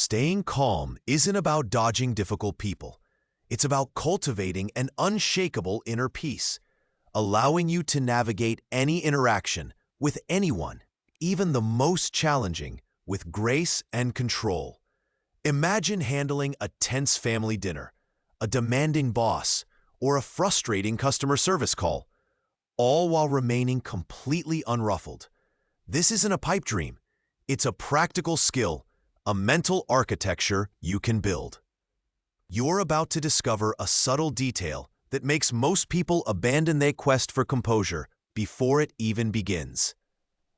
Staying calm isn't about dodging difficult people. It's about cultivating an unshakable inner peace, allowing you to navigate any interaction with anyone, even the most challenging, with grace and control. Imagine handling a tense family dinner, a demanding boss, or a frustrating customer service call, all while remaining completely unruffled. This isn't a pipe dream. It's a practical skill, a mental architecture you can build. You're about to discover a subtle detail that makes most people abandon their quest for composure before it even begins.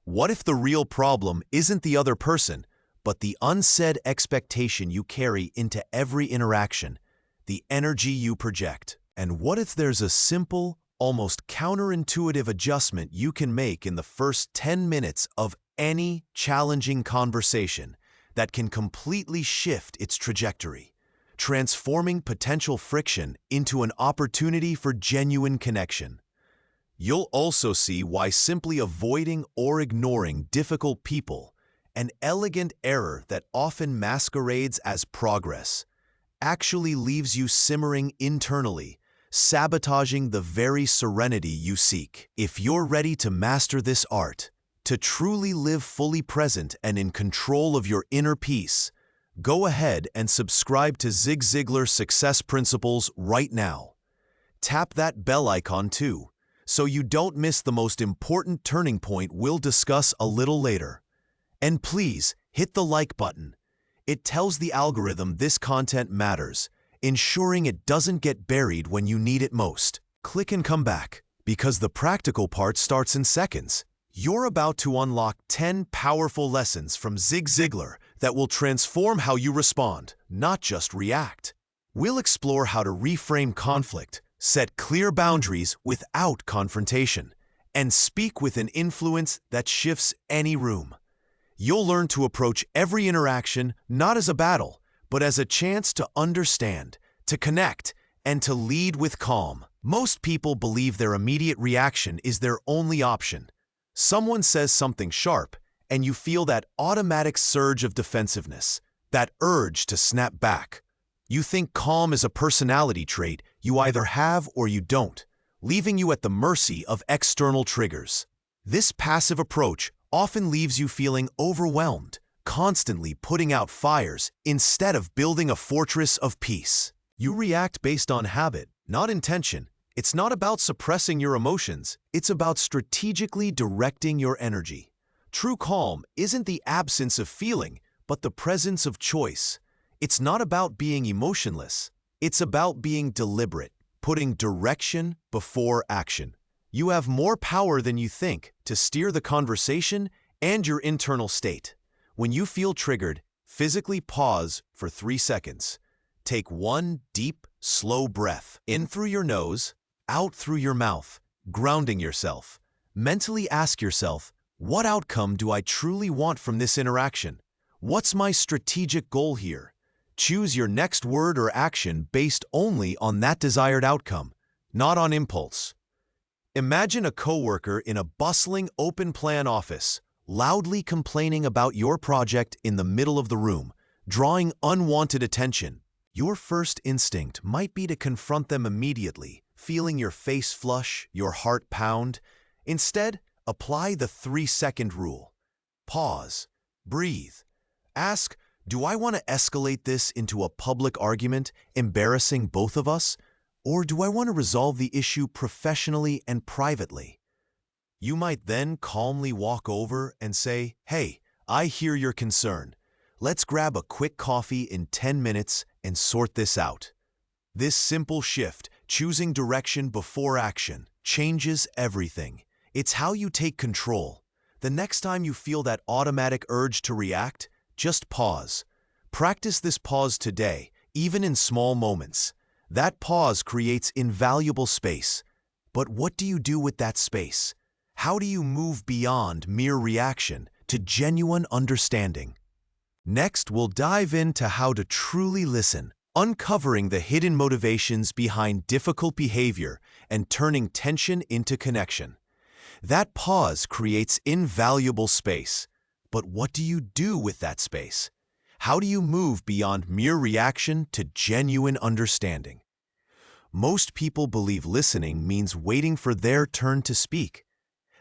What if the real problem isn't the other person, but the unsaid expectation you carry into every interaction, the energy you project? And what if there's a simple, almost counterintuitive adjustment you can make in the first 10 minutes of any challenging conversation that can completely shift its trajectory, transforming potential friction into an opportunity for genuine connection? You'll also see why simply avoiding or ignoring difficult people, an elegant error that often masquerades as progress, actually leaves you simmering internally, sabotaging the very serenity you seek. If you're ready to master this art, to truly live fully present and in control of your inner peace, go ahead and subscribe to Zig Ziglar Success Principles right now. Tap that bell icon too, so you don't miss the most important turning point we'll discuss a little later. And please, hit the like button. It tells the algorithm this content matters, ensuring it doesn't get buried when you need it most. Click and come back, because the practical part starts in seconds. You're about to unlock 10 powerful lessons from Zig Ziglar that will transform how you respond, not just react. We'll explore how to reframe conflict, set clear boundaries without confrontation, and speak with an influence that shifts any room. You'll learn to approach every interaction not as a battle, but as a chance to understand, to connect, and to lead with calm. Most people believe their immediate reaction is their only option. Someone says something sharp, and you feel that automatic surge of defensiveness, that urge to snap back. You think calm is a personality trait you either have or you don't, leaving you at the mercy of external triggers. This passive approach often leaves you feeling overwhelmed, constantly putting out fires instead of building a fortress of peace. You react based on habit, not intention. It's not about suppressing your emotions, it's about strategically directing your energy. True calm isn't the absence of feeling, but the presence of choice. It's not about being emotionless, it's about being deliberate, putting direction before action. You have more power than you think to steer the conversation and your internal state. When you feel triggered, physically pause for 3 seconds. Take one deep, slow breath in through your nose, out through your mouth, grounding yourself. Mentally ask yourself, what outcome do I truly want from this interaction? What's my strategic goal here? Choose your next word or action based only on that desired outcome, not on impulse. Imagine a coworker in a bustling open-plan office, loudly complaining about your project in the middle of the room, drawing unwanted attention. Your first instinct might be to confront them immediately, feeling your face flush, your heart pound. Instead, apply the 3-second rule. Pause. Breathe. Ask, do I want to escalate this into a public argument, embarrassing both of us? Or do I want to resolve the issue professionally and privately? You might then calmly walk over and say, hey, I hear your concern. Let's grab a quick coffee in 10 minutes and sort this out. This simple shift, choosing direction before action, changes everything. It's how you take control. The next time you feel that automatic urge to react, just pause. Practice this pause today, even in small moments. That pause creates invaluable space. But what do you do with that space? How do you move beyond mere reaction to genuine understanding? Next, we'll dive into how to truly listen, uncovering the hidden motivations behind difficult behavior and turning tension into connection. That pause creates invaluable space. But what do you do with that space? How do you move beyond mere reaction to genuine understanding? Most people believe listening means waiting for their turn to speak.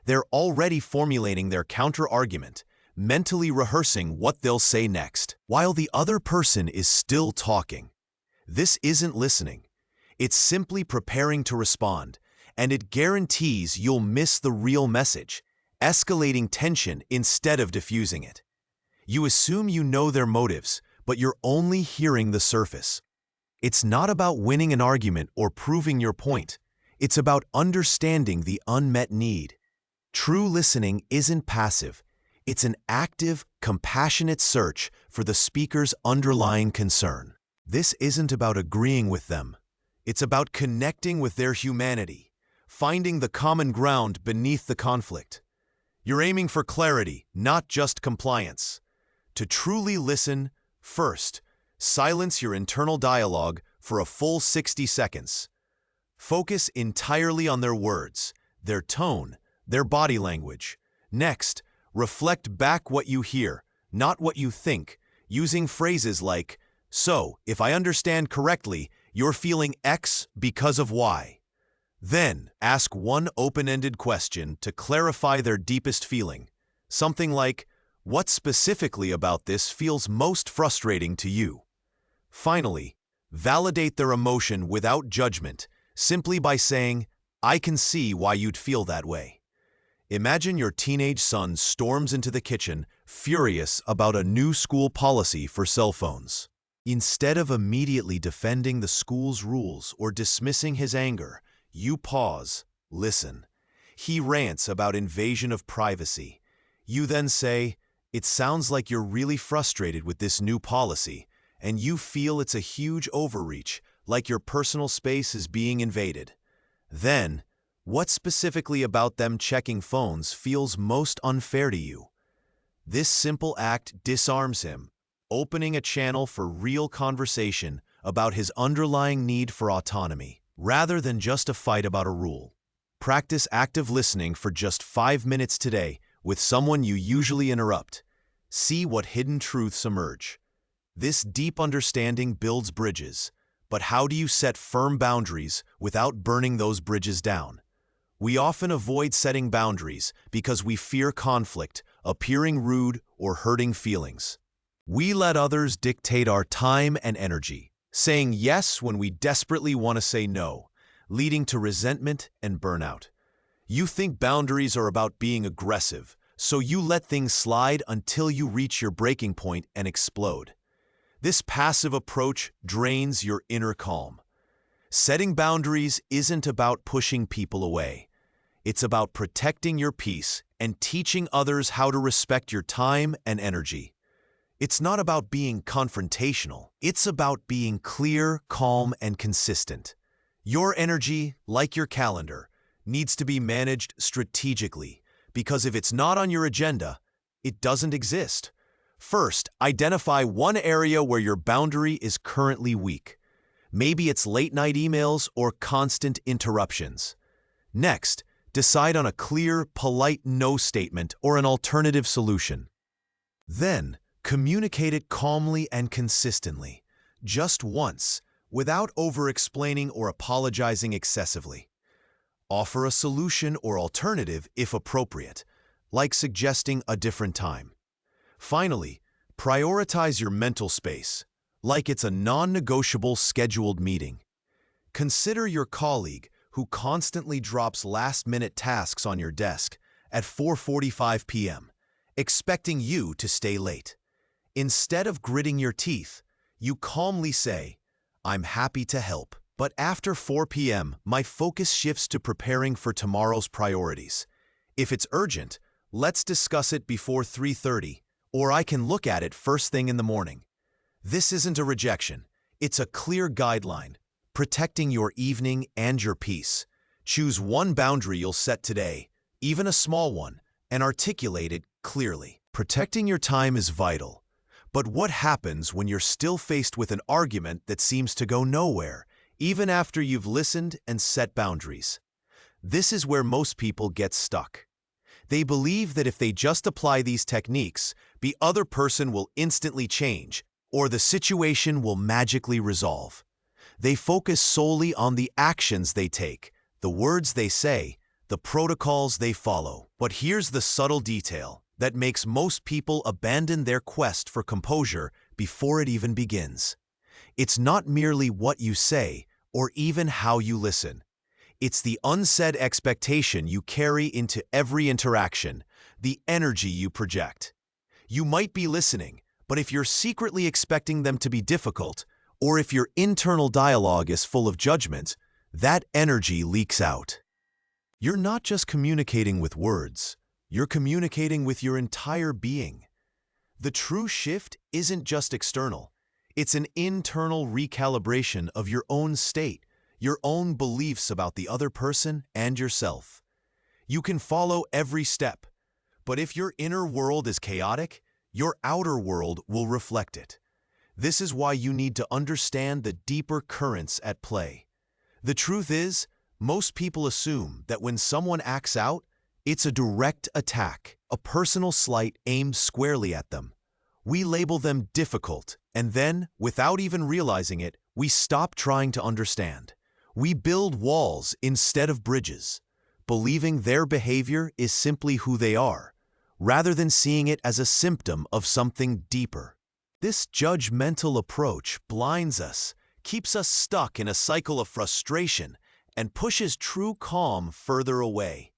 They're already formulating their counter-argument, mentally rehearsing what they'll say next, while the other person is still talking. This isn't listening. It's simply preparing to respond, and it guarantees you'll miss the real message, escalating tension instead of diffusing it. You assume you know their motives, but you're only hearing the surface. It's not about winning an argument or proving your point. It's about understanding the unmet need. True listening isn't passive. It's an active, compassionate search for the speaker's underlying concern. This isn't about agreeing with them. It's about connecting with their humanity, finding the common ground beneath the conflict. You're aiming for clarity, not just compliance. To truly listen, first, silence your internal dialogue for a full 60 seconds. Focus entirely on their words, their tone, their body language. Next, reflect back what you hear, not what you think, using phrases like, "So, if I understand correctly, you're feeling X because of Y." Then, ask one open-ended question to clarify their deepest feeling. Something like, "What specifically about this feels most frustrating to you?" Finally, validate their emotion without judgment, simply by saying, "I can see why you'd feel that way." Imagine your teenage son storms into the kitchen, furious about a new school policy for cell phones. Instead of immediately defending the school's rules or dismissing his anger, you pause, listen. He rants about invasion of privacy. You then say, "It sounds like you're really frustrated with this new policy, and you feel it's a huge overreach, like your personal space is being invaded." Then, what specifically about them checking phones feels most unfair to you? This simple act disarms him, opening a channel for real conversation about his underlying need for autonomy, rather than just a fight about a rule. Practice active listening for just 5 minutes today with someone you usually interrupt. See what hidden truths emerge. This deep understanding builds bridges, but how do you set firm boundaries without burning those bridges down? We often avoid setting boundaries because we fear conflict, appearing rude, or hurting feelings. We let others dictate our time and energy, saying yes when we desperately want to say no, leading to resentment and burnout. You think boundaries are about being aggressive, so you let things slide until you reach your breaking point and explode. This passive approach drains your inner calm. Setting boundaries isn't about pushing people away. It's about protecting your peace and teaching others how to respect your time and energy. It's not about being confrontational. It's about being clear, calm, and consistent. Your energy, like your calendar, needs to be managed strategically, because if it's not on your agenda, it doesn't exist. First, identify one area where your boundary is currently weak. Maybe it's late-night emails or constant interruptions. Next, decide on a clear, polite no statement or an alternative solution. Then, communicate it calmly and consistently, just once, without over-explaining or apologizing excessively. Offer a solution or alternative if appropriate, like suggesting a different time. Finally, prioritize your mental space, like it's a non-negotiable scheduled meeting. Consider your colleague who constantly drops last-minute tasks on your desk at 4:45 p.m., expecting you to stay late. Instead of gritting your teeth, you calmly say, "I'm happy to help, but after 4 p.m., my focus shifts to preparing for tomorrow's priorities. If it's urgent, let's discuss it before 3:30, or I can look at it first thing in the morning." This isn't a rejection. It's a clear guideline, protecting your evening and your peace. Choose one boundary you'll set today, even a small one, and articulate it clearly. Protecting your time is vital. But what happens when you're still faced with an argument that seems to go nowhere, even after you've listened and set boundaries? This is where most people get stuck. They believe that if they just apply these techniques, the other person will instantly change, or the situation will magically resolve. They focus solely on the actions they take, the words they say, the protocols they follow. But here's the subtle detail that makes most people abandon their quest for composure before it even begins. It's not merely what you say or even how you listen. It's the unsaid expectation you carry into every interaction, the energy you project. You might be listening, but if you're secretly expecting them to be difficult, or if your internal dialogue is full of judgment, that energy leaks out. You're not just communicating with words, you're communicating with your entire being. The true shift isn't just external, it's an internal recalibration of your own state, your own beliefs about the other person and yourself. You can follow every step, but if your inner world is chaotic, your outer world will reflect it. This is why you need to understand the deeper currents at play. The truth is, most people assume that when someone acts out, it's a direct attack, a personal slight aimed squarely at them. We label them difficult, and then, without even realizing it, we stop trying to understand. We build walls instead of bridges, believing their behavior is simply who they are, rather than seeing it as a symptom of something deeper. This judgmental approach blinds us, keeps us stuck in a cycle of frustration, and pushes true calm further away.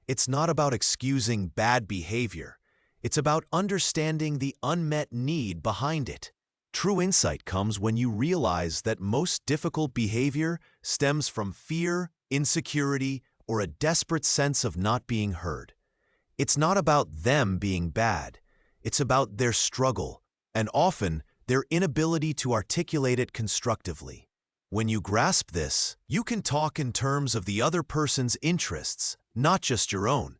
It's not about excusing bad behavior. It's about understanding the unmet need behind it. True insight comes when you realize that most difficult behavior stems from fear, insecurity, or a desperate sense of not being heard. It's not about them being bad. It's about their struggle, and often their inability to articulate it constructively. When you grasp this, you can talk in terms of the other person's interests, not just your own.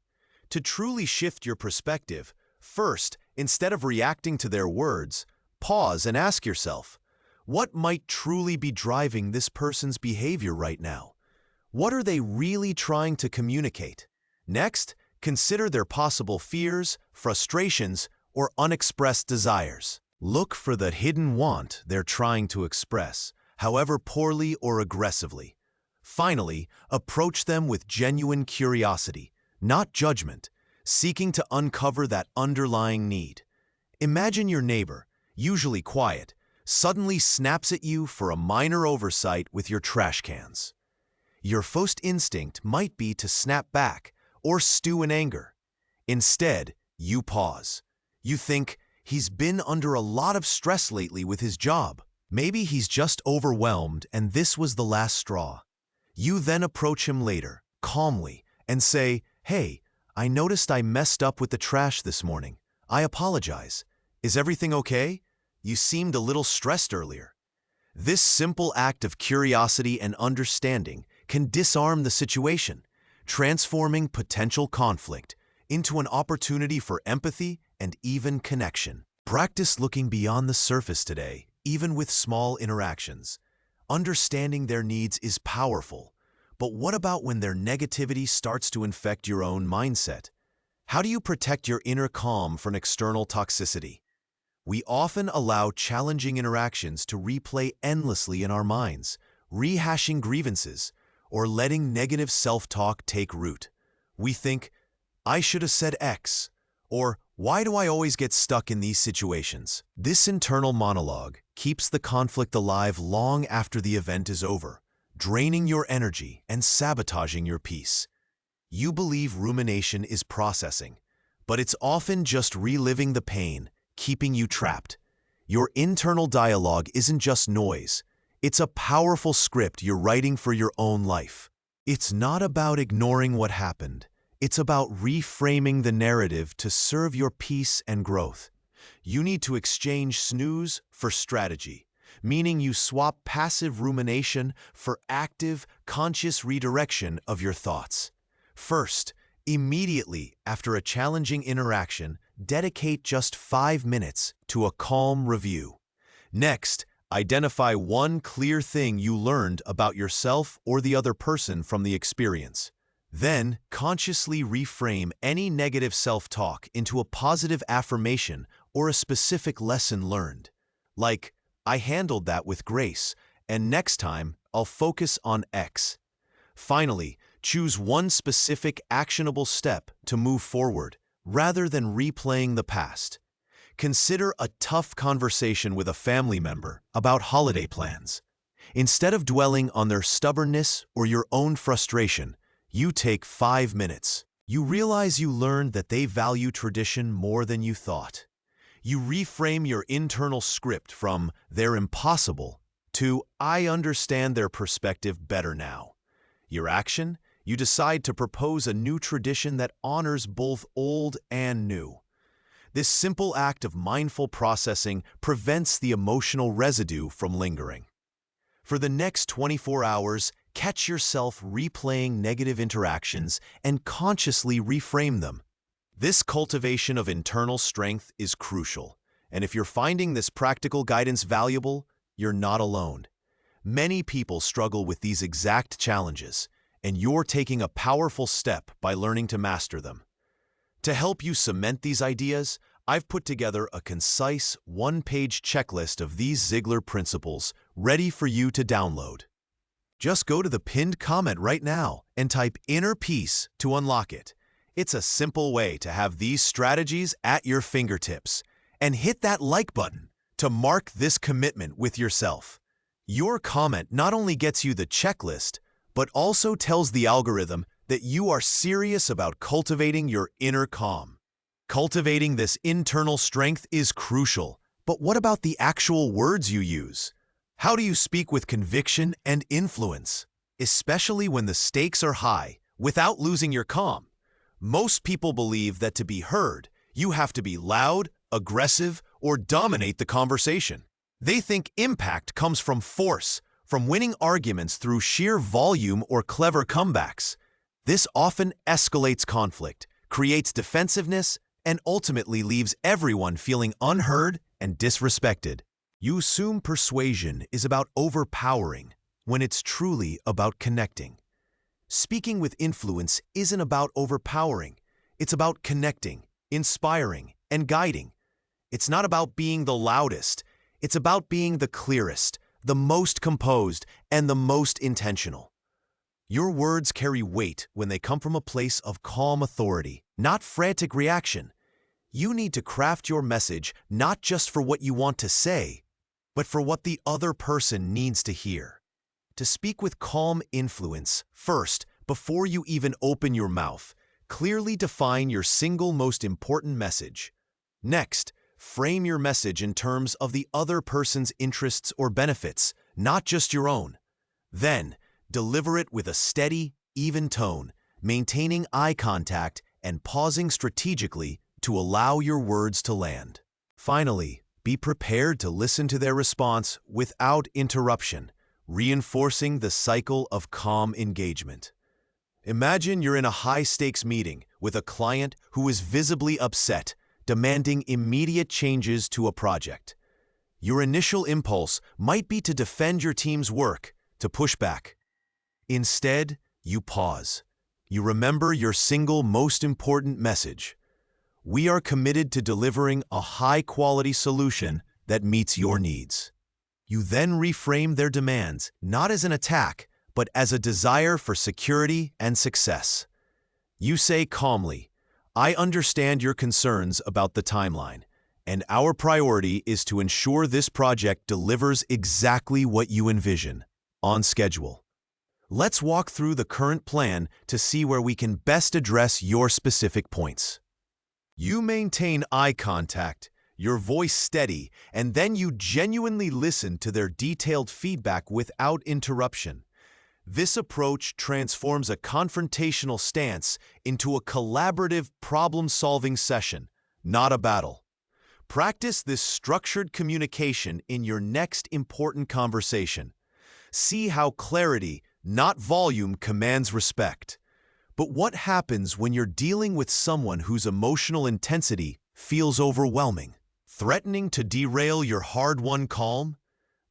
To truly shift your perspective, first, instead of reacting to their words, pause and ask yourself, what might truly be driving this person's behavior right now? What are they really trying to communicate? Next, consider their possible fears, frustrations, or unexpressed desires. Look for the hidden want they're trying to express, however poorly or aggressively. Finally, approach them with genuine curiosity, not judgment, seeking to uncover that underlying need. Imagine your neighbor, usually quiet, suddenly snaps at you for a minor oversight with your trash cans. Your first instinct might be to snap back or stew in anger. Instead, you pause. You think, he's been under a lot of stress lately with his job. Maybe he's just overwhelmed and this was the last straw. You then approach him later, calmly, and say, "Hey, I noticed I messed up with the trash this morning. I apologize. Is everything okay? You seemed a little stressed earlier." This simple act of curiosity and understanding can disarm the situation, transforming potential conflict into an opportunity for empathy and even connection. Practice looking beyond the surface today, even with small interactions. Understanding their needs is powerful, but what about when their negativity starts to infect your own mindset? How do you protect your inner calm from external toxicity? We often allow challenging interactions to replay endlessly in our minds, rehashing grievances, or letting negative self-talk take root. We think, "I should have said X," or "Why do I always get stuck in these situations?" This internal monologue keeps the conflict alive long after the event is over, draining your energy and sabotaging your peace. You believe rumination is processing, but it's often just reliving the pain, keeping you trapped. Your internal dialogue isn't just noise. It's a powerful script you're writing for your own life. It's not about ignoring what happened. It's about reframing the narrative to serve your peace and growth. You need to exchange snooze for strategy, meaning you swap passive rumination for active, conscious redirection of your thoughts. First, immediately after a challenging interaction, dedicate just 5 minutes to a calm review. Next, identify one clear thing you learned about yourself or the other person from the experience. Then, consciously reframe any negative self-talk into a positive affirmation or a specific lesson learned. Like, I handled that with grace, and next time I'll focus on X. Finally, choose one specific actionable step to move forward, rather than replaying the past. Consider a tough conversation with a family member about holiday plans. Instead of dwelling on their stubbornness or your own frustration, you take 5 minutes. You realize you learned that they value tradition more than you thought. You reframe your internal script from "they're impossible" to "I understand their perspective better now." Your action? You decide to propose a new tradition that honors both old and new. This simple act of mindful processing prevents the emotional residue from lingering. For the next 24 hours, catch yourself replaying negative interactions and consciously reframe them. This cultivation of internal strength is crucial, and if you're finding this practical guidance valuable, you're not alone. Many people struggle with these exact challenges, and you're taking a powerful step by learning to master them. To help you cement these ideas, I've put together a concise, one-page checklist of these Ziglar principles ready for you to download. Just go to the pinned comment right now and type "inner peace" to unlock it. It's a simple way to have these strategies at your fingertips. And hit that like button to mark this commitment with yourself. Your comment not only gets you the checklist, but also tells the algorithm that you are serious about cultivating your inner calm. Cultivating this internal strength is crucial, but what about the actual words you use? How do you speak with conviction and influence, especially when the stakes are high, without losing your calm? Most people believe that to be heard, you have to be loud, aggressive, or dominate the conversation. They think impact comes from force, from winning arguments through sheer volume or clever comebacks. This often escalates conflict, creates defensiveness, and ultimately leaves everyone feeling unheard and disrespected. You assume persuasion is about overpowering when it's truly about connecting. Speaking with influence isn't about overpowering. It's about connecting, inspiring, and guiding. It's not about being the loudest. It's about being the clearest, the most composed, and the most intentional. Your words carry weight when they come from a place of calm authority, not frantic reaction. You need to craft your message not just for what you want to say, but for what the other person needs to hear. To speak with calm influence, first, before you even open your mouth, clearly define your single most important message. Next, frame your message in terms of the other person's interests or benefits, not just your own. Then, deliver it with a steady, even tone, maintaining eye contact and pausing strategically to allow your words to land. Finally, be prepared to listen to their response without interruption, reinforcing the cycle of calm engagement. Imagine you're in a high-stakes meeting with a client who is visibly upset, demanding immediate changes to a project. Your initial impulse might be to defend your team's work, to push back. Instead, you pause. You remember your single most important message. We are committed to delivering a high-quality solution that meets your needs. You then reframe their demands not as an attack, but as a desire for security and success. You say calmly, "I understand your concerns about the timeline, and our priority is to ensure this project delivers exactly what you envision, on schedule. Let's walk through the current plan to see where we can best address your specific points." You maintain eye contact, your voice steady, and then you genuinely listen to their detailed feedback without interruption. This approach transforms a confrontational stance into a collaborative problem-solving session, not a battle. Practice this structured communication in your next important conversation. See how clarity, not volume, commands respect. But what happens when you're dealing with someone whose emotional intensity feels overwhelming, threatening to derail your hard-won calm?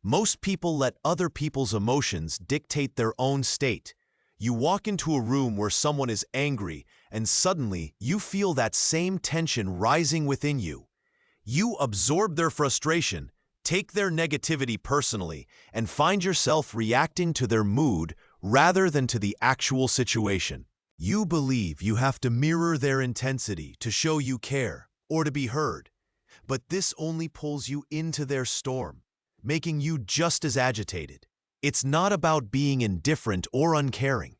Most people let other people's emotions dictate their own state. You walk into a room where someone is angry, and suddenly you feel that same tension rising within you. You absorb their frustration, Take their negativity personally and find yourself reacting to their mood rather than to the actual situation. You believe you have to mirror their intensity to show you care or to be heard, but this only pulls you into their storm, making you just as agitated. It's not about being indifferent or uncaring.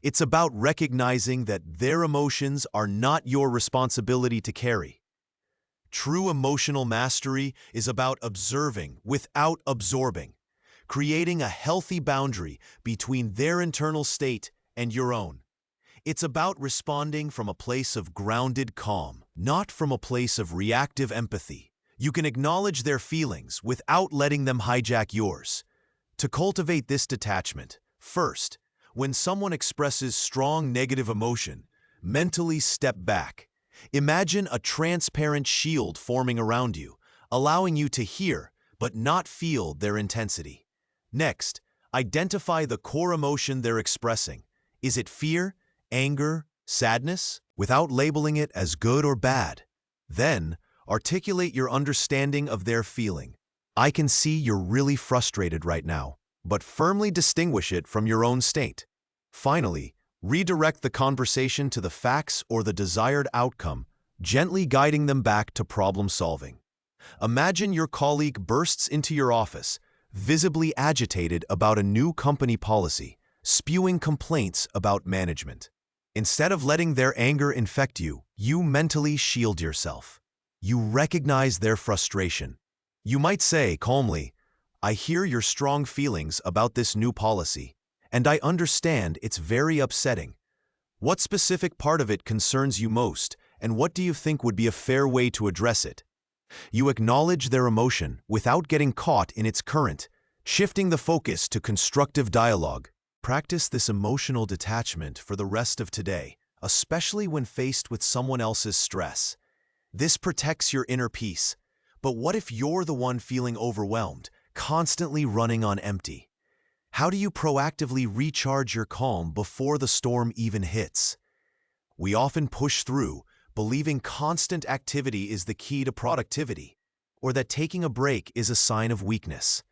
It's about recognizing that their emotions are not your responsibility to carry. True emotional mastery is about observing without absorbing, creating a healthy boundary between their internal state and your own. It's about responding from a place of grounded calm, not from a place of reactive empathy. You can acknowledge their feelings without letting them hijack yours. To cultivate this detachment, first, when someone expresses strong negative emotion, mentally step back. Imagine a transparent shield forming around you, allowing you to hear but not feel their intensity. Next, identify the core emotion they're expressing. Is it fear, anger, sadness? Without labeling it as good or bad. Then, articulate your understanding of their feeling. I can see you're really frustrated right now, but firmly distinguish it from your own state. Finally, redirect the conversation to the facts or the desired outcome, gently guiding them back to problem solving. Imagine your colleague bursts into your office, visibly agitated about a new company policy, spewing complaints about management. Instead of letting their anger infect you, you mentally shield yourself. You recognize their frustration. You might say calmly, "I hear your strong feelings about this new policy, and I understand it's very upsetting. What specific part of it concerns you most, and what do you think would be a fair way to address it?" You acknowledge their emotion without getting caught in its current, shifting the focus to constructive dialogue. Practice this emotional detachment for the rest of today, especially when faced with someone else's stress. This protects your inner peace. But what if you're the one feeling overwhelmed, constantly running on empty? How do you proactively recharge your calm before the storm even hits? We often push through, believing constant activity is the key to productivity, or that taking a break is a sign of weakness.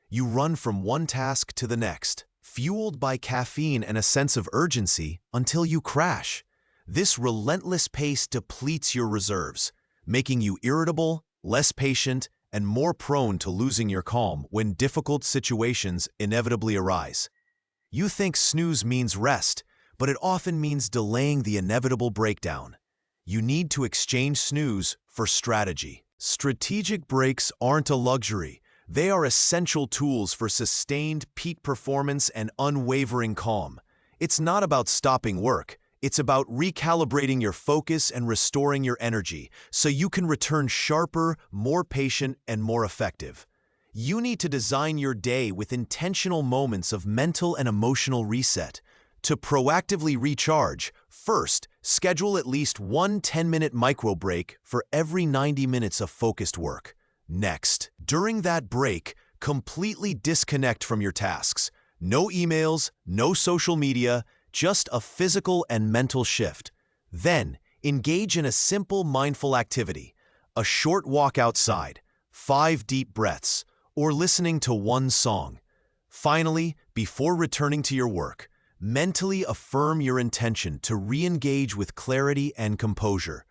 You run from one task to the next, fueled by caffeine and a sense of urgency, until you crash. This relentless pace depletes your reserves, making you irritable, less patient, and more prone to losing your calm when difficult situations inevitably arise. You think snooze means rest, but it often means delaying the inevitable breakdown. You need to exchange snooze for strategy. Strategic breaks aren't a luxury. They are essential tools for sustained peak performance and unwavering calm. It's not about stopping work. It's about recalibrating your focus and restoring your energy so you can return sharper, more patient, and more effective. You need to design your day with intentional moments of mental and emotional reset. To proactively recharge, first, schedule at least one 10-minute micro break for every 90 minutes of focused work. Next, during that break, completely disconnect from your tasks. No emails, no social media, just a physical and mental shift. Then, engage in a simple mindful activity, a short walk outside, 5 deep breaths, or listening to one song. Finally, before returning to your work, mentally affirm your intention to re-engage with clarity and composure.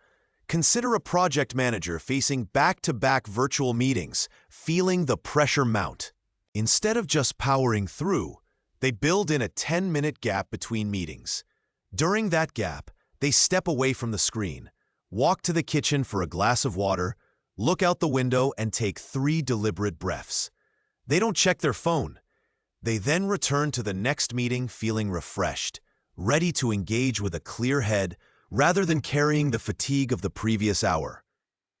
Consider a project manager facing back-to-back virtual meetings, feeling the pressure mount. Instead of just powering through, they build in a 10-minute gap between meetings. During that gap, they step away from the screen, walk to the kitchen for a glass of water, look out the window, and take 3 deliberate breaths. They don't check their phone. They then return to the next meeting feeling refreshed, ready to engage with a clear head rather than carrying the fatigue of the previous hour.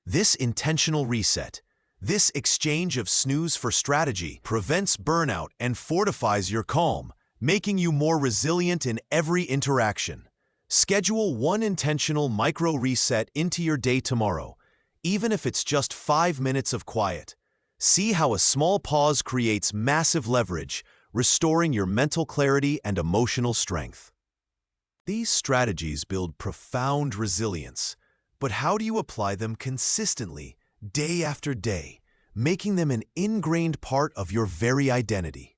This intentional reset, this exchange of snooze for strategy, prevents burnout and fortifies your calm, making you more resilient in every interaction. Schedule one intentional micro reset into your day tomorrow, even if it's just 5 minutes of quiet. See how a small pause creates massive leverage, restoring your mental clarity and emotional strength. These strategies build profound resilience, but how do you apply them consistently, day after day, making them an ingrained part of your very identity.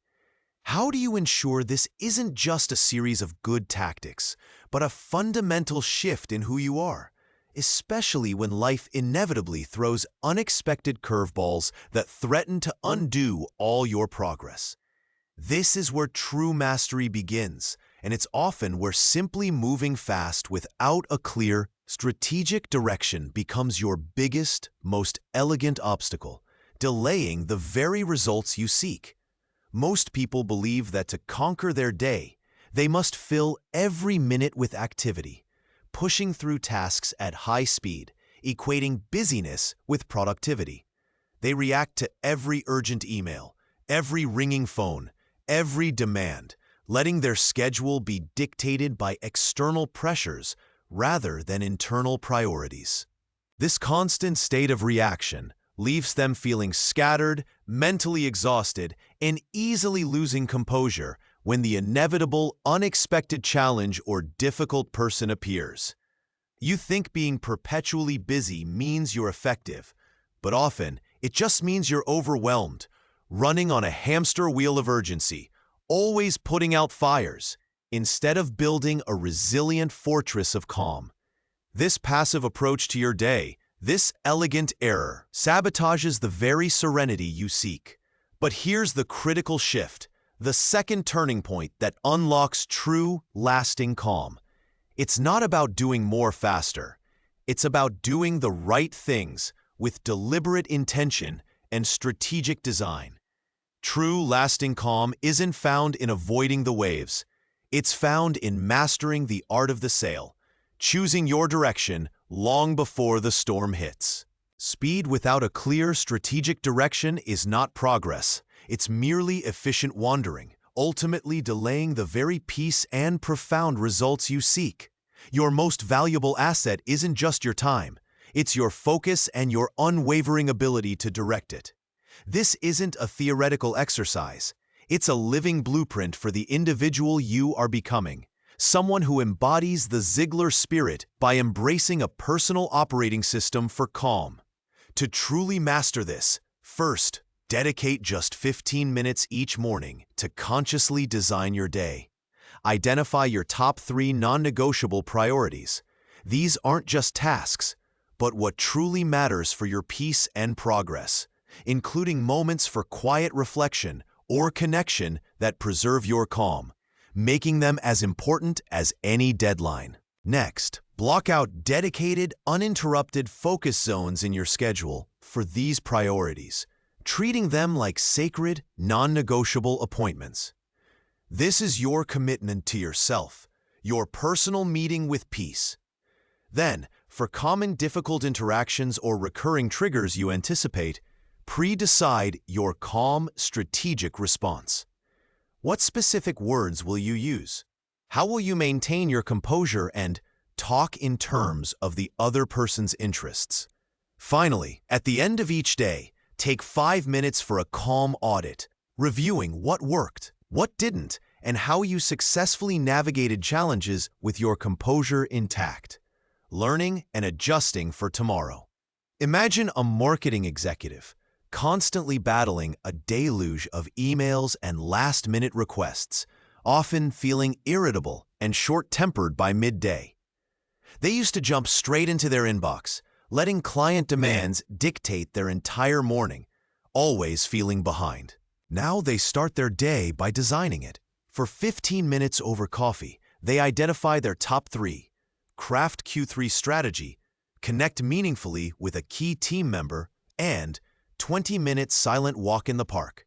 How do you ensure this isn't just a series of good tactics, but a fundamental shift in who you are, especially when life inevitably throws unexpected curveballs that threaten to undo all your progress? This is where true mastery begins, and it's often where simply moving fast without a clear, strategic direction becomes your biggest, most elegant obstacle, delaying the very results you seek. Most people believe that to conquer their day, they must fill every minute with activity, pushing through tasks at high speed, equating busyness with productivity. They react to every urgent email, every ringing phone, every demand, letting their schedule be dictated by external pressures rather than internal priorities. This constant state of reaction leaves them feeling scattered, mentally exhausted, and easily losing composure when the inevitable, unexpected challenge or difficult person appears. You think being perpetually busy means you're effective, but often it just means you're overwhelmed, running on a hamster wheel of urgency, always putting out fires, instead of building a resilient fortress of calm. This passive approach to your day, this elegant error, sabotages the very serenity you seek. But here's the critical shift, the second turning point that unlocks true, lasting calm. It's not about doing more faster. It's about doing the right things with deliberate intention and strategic design. True, lasting calm isn't found in avoiding the waves. It's found in mastering the art of the sail, choosing your direction long before the storm hits. Speed without a clear strategic direction is not progress. It's merely efficient wandering, ultimately delaying the very peace and profound results you seek. Your most valuable asset isn't just your time. It's your focus and your unwavering ability to direct it. This isn't a theoretical exercise. It's a living blueprint for the individual you are becoming. Someone who embodies the Ziglar spirit by embracing a personal operating system for calm. To truly master this, first, dedicate just 15 minutes each morning to consciously design your day. Identify your top 3 non-negotiable priorities. These aren't just tasks, but what truly matters for your peace and progress, including moments for quiet reflection or connection that preserve your calm, making them as important as any deadline. Next, block out dedicated, uninterrupted focus zones in your schedule for these priorities, treating them like sacred, non-negotiable appointments. This is your commitment to yourself, your personal meeting with peace. Then, for common difficult interactions or recurring triggers you anticipate, pre-decide your calm, strategic response. What specific words will you use? How will you maintain your composure and talk in terms of the other person's interests? Finally, at the end of each day, take 5 minutes for a calm audit, reviewing what worked, what didn't, and how you successfully navigated challenges with your composure intact, learning and adjusting for tomorrow. Imagine a marketing executive constantly battling a deluge of emails and last-minute requests, often feeling irritable and short-tempered by midday. They used to jump straight into their inbox, letting client demands dictate their entire morning, always feeling behind. Now they start their day by designing it. For 15 minutes over coffee, they identify their top 3, craft Q3 strategy, connect meaningfully with a key team member, and 20-minute silent walk in the park.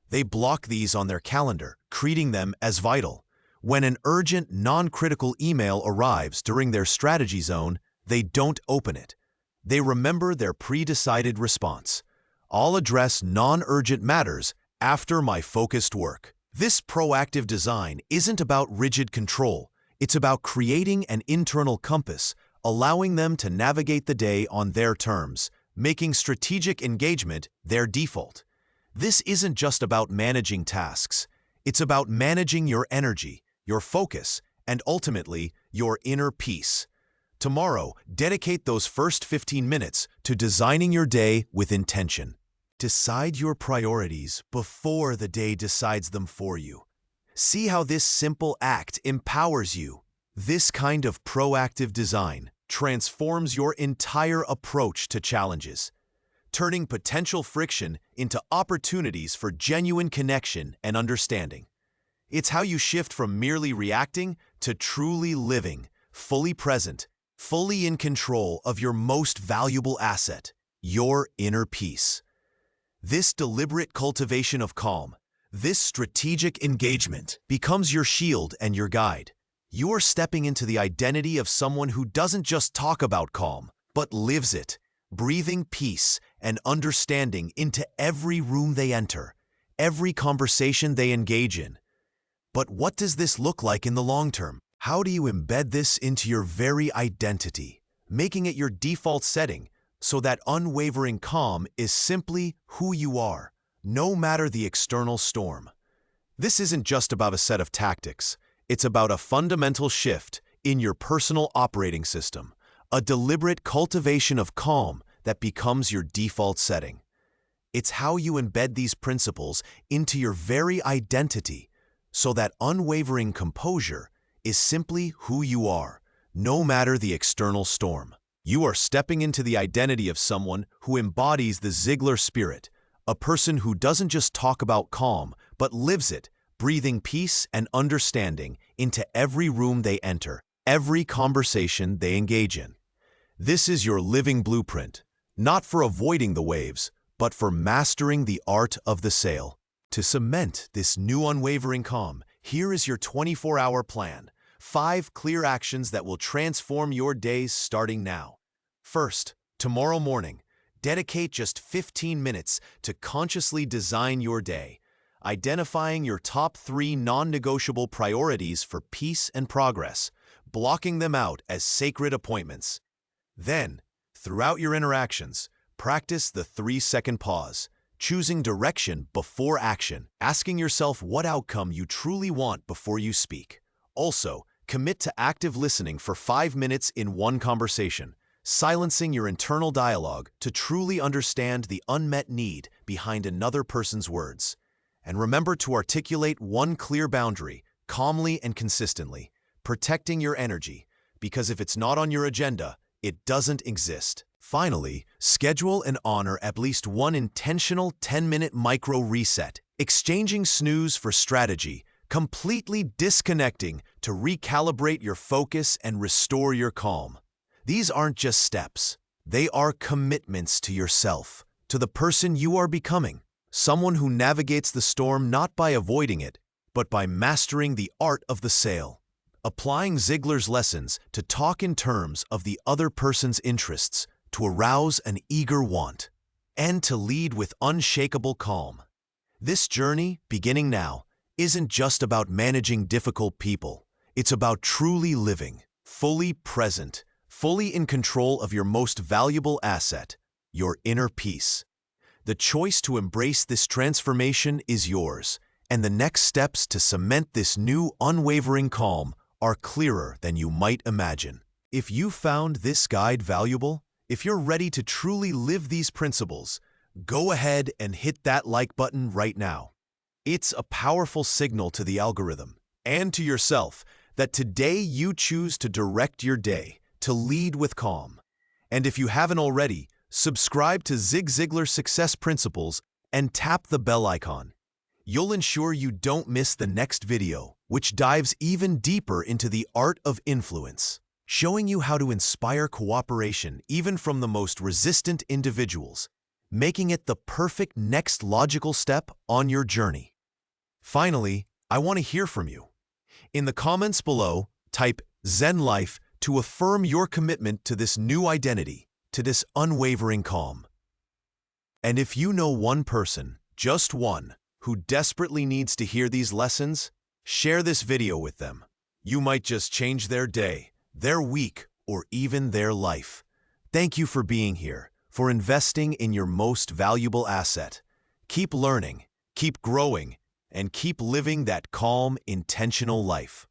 They block these on their calendar, treating them as vital. When an urgent, non-critical email arrives during their strategy zone, they don't open it. They remember their pre-decided response. I'll address non-urgent matters after my focused work. This proactive design isn't about rigid control. It's about creating an internal compass, allowing them to navigate the day on their terms, making strategic engagement their default. This isn't just about managing tasks. It's about managing your energy, your focus, and ultimately, your inner peace. Tomorrow, dedicate those first 15 minutes to designing your day with intention. Decide your priorities before the day decides them for you. See how this simple act empowers you. This kind of proactive design transforms your entire approach to challenges, turning potential friction into opportunities for genuine connection and understanding. It's how you shift from merely reacting to truly living, fully present, fully in control of your most valuable asset, your inner peace. This deliberate cultivation of calm, this strategic engagement, becomes your shield and your guide. You are stepping into the identity of someone who doesn't just talk about calm, but lives it, breathing peace and understanding into every room they enter, every conversation they engage in. But what does this look like in the long term? How do you embed this into your very identity, making it your default setting so that unwavering calm is simply who you are, no matter the external storm? This isn't just about a set of tactics. It's about a fundamental shift in your personal operating system, a deliberate cultivation of calm that becomes your default setting. It's how you embed these principles into your very identity so that unwavering composure is simply who you are, no matter the external storm. You are stepping into the identity of someone who embodies the Ziglar spirit, a person who doesn't just talk about calm, but lives it, breathing peace and understanding into every room they enter, every conversation they engage in. This is your living blueprint, not for avoiding the waves, but for mastering the art of the sail. To cement this new unwavering calm, here is your 24-hour plan. 5 clear actions that will transform your days starting now. First, tomorrow morning, dedicate just 15 minutes to consciously design your day, identifying your top 3 non-negotiable priorities for peace and progress, blocking them out as sacred appointments. Then, throughout your interactions, practice the 3-second pause, choosing direction before action, asking yourself what outcome you truly want before you speak. Also, commit to active listening for 5 minutes in one conversation, silencing your internal dialogue to truly understand the unmet need behind another person's words. And remember to articulate one clear boundary, calmly and consistently, protecting your energy, because if it's not on your agenda, it doesn't exist. Finally, schedule and honor at least one intentional 10-minute micro reset, exchanging snooze for strategy, completely disconnecting to recalibrate your focus and restore your calm. These aren't just steps. They are commitments to yourself, to the person you are becoming, someone who navigates the storm not by avoiding it, but by mastering the art of the sail, applying Ziglar's lessons to talk in terms of the other person's interests, to arouse an eager want, and to lead with unshakable calm. This journey, beginning now, isn't just about managing difficult people. It's about truly living, fully present, fully in control of your most valuable asset, your inner peace. The choice to embrace this transformation is yours, and the next steps to cement this new unwavering calm are clearer than you might imagine. If you found this guide valuable, if you're ready to truly live these principles, go ahead and hit that like button right now. It's a powerful signal to the algorithm and to yourself that today you choose to direct your day, to lead with calm. And if you haven't already, subscribe to Zig Ziglar Success Principles and tap the bell icon. You'll ensure you don't miss the next video, which dives even deeper into the art of influence, showing you how to inspire cooperation even from the most resistant individuals, making it the perfect next logical step on your journey. Finally, I want to hear from you. In the comments below, type Zen Life to affirm your commitment to this new identity, to this unwavering calm. And if you know one person, just one, who desperately needs to hear these lessons, share this video with them. You might just change their day, their week, or even their life. Thank you for being here, for investing in your most valuable asset. Keep learning, keep growing, and keep living that calm, intentional life.